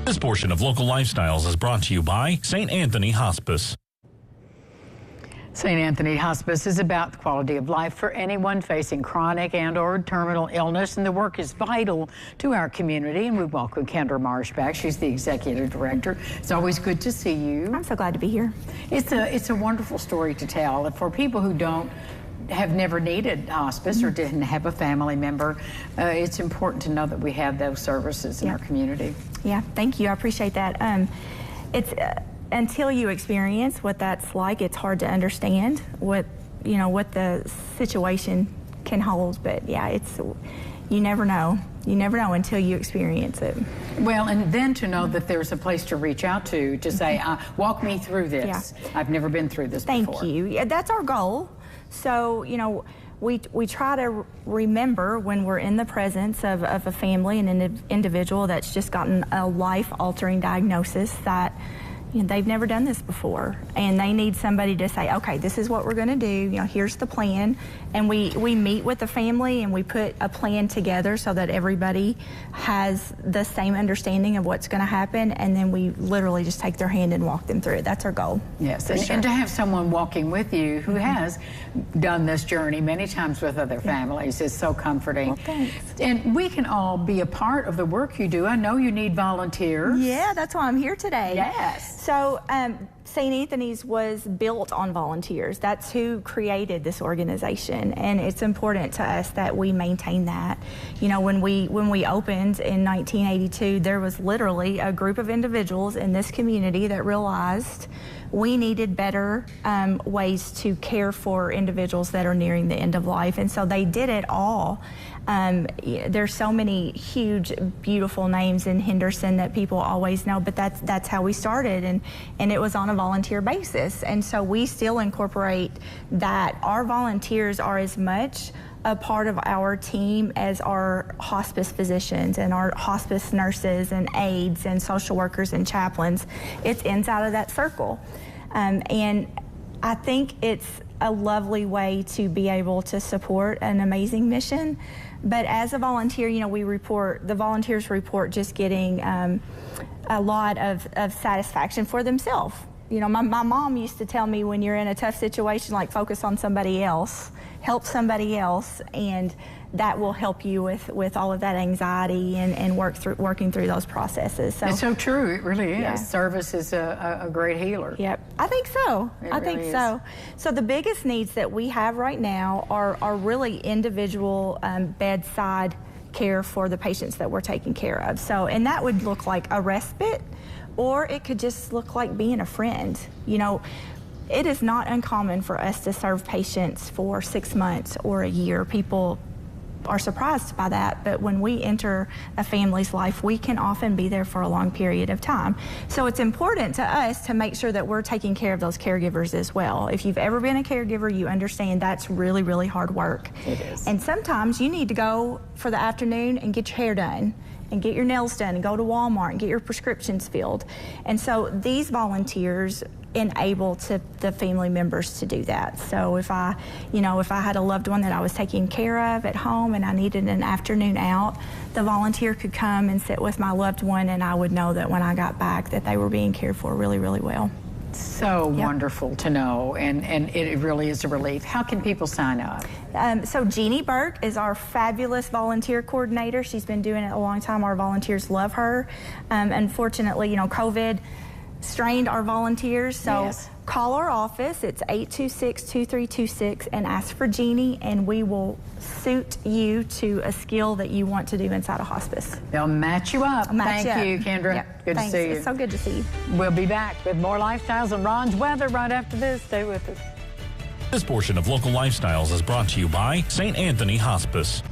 This portion of Local Lifestyles is brought to you by St. Anthony Hospice. St. Anthony Hospice is about the quality of life for anyone facing chronic and or terminal illness, and the work is vital to our community. And we welcome Kendra Marsh back. She's the executive director. It's always good to see you. I'm so glad to be here. It's a wonderful story to tell. For people who have never needed hospice or didn't have a family member, it's important to know that we have those services in our community. Yeah, thank you. I appreciate that. Until you experience what that's like, it's hard to understand what the situation can hold. But yeah, you never know. You never know until you experience it. Well, and then to know that there's a place to reach out to say, walk me through this. Yeah. I've never been through this before. Thank you. Yeah, that's our goal. So, we try to remember when we're in the presence of a family and an individual that's just gotten a life-altering diagnosis that they've never done this before, and they need somebody to say, okay, this is what we're going to do, here's the plan. And we meet with the family and we put a plan together so that everybody has the same understanding of what's going to happen, and then we literally just take their hand and walk them through it. That's our goal. Yes, and to have someone walking with you who has done this journey many times with other families is so comforting. Well, thanks. And we can all be a part of the work you do. I know you need volunteers. Yeah, that's why I'm here today. Yes. So St. Anthony's was built on volunteers. That's who created this organization, and it's important to us that we maintain that. When we opened in 1982, there was literally a group of individuals in this community that realized we needed better ways to care for individuals that are nearing the end of life, and so they did it all. There's so many huge, beautiful names in Henderson that people always know, but that's how we started, and it was on a volunteer basis. And so we still incorporate that. Our volunteers are as much a part of our team as our hospice physicians and our hospice nurses and aides and social workers and chaplains. It's inside of that circle. And I think it's a lovely way to be able to support an amazing mission. But as a volunteer, the volunteers report just getting a lot of satisfaction for themselves. My mom used to tell me, when you're in a tough situation, like, focus on somebody else, help somebody else, and that will help you with all of that anxiety and working through those processes. So it's so true. It really is. Yeah. Service is a great healer. Yep, I think so. I think so. So the biggest needs that we have right now are really individual bedside care for the patients that we're taking care of. So, and that would look like a respite, or it could just look like being a friend. It is not uncommon for us to serve patients for 6 months or a year. People are surprised by that, but when we enter a family's life, we can often be there for a long period of time. So it's important to us to make sure that we're taking care of those caregivers as well. If you've ever been a caregiver, you understand that's really, really hard work. It is. And sometimes you need to go for the afternoon and get your hair done and get your nails done and go to Walmart and get your prescriptions filled. And so these volunteers enable the family members to do that. So if I had a loved one that I was taking care of at home and I needed an afternoon out, the volunteer could come and sit with my loved one, and I would know that when I got back that they were being cared for really, really well. So wonderful to know, and it really is a relief. How can people sign up? So Jeannie Burke is our fabulous volunteer coordinator. She's been doing it a long time. Our volunteers love her. Unfortunately, COVID strained our volunteers, so call our office. It's 826-2326 and ask for Jeannie, and we will suit you to a skill that you want to do inside a hospice. They'll match you up. Thank you, Kendra. Yep. Good Thanks. to see you. It's so good to see you. We'll be back with more Lifestyles and Ron's weather right after this. Stay with us. This portion of Local Lifestyles is brought to you by St. Anthony Hospice.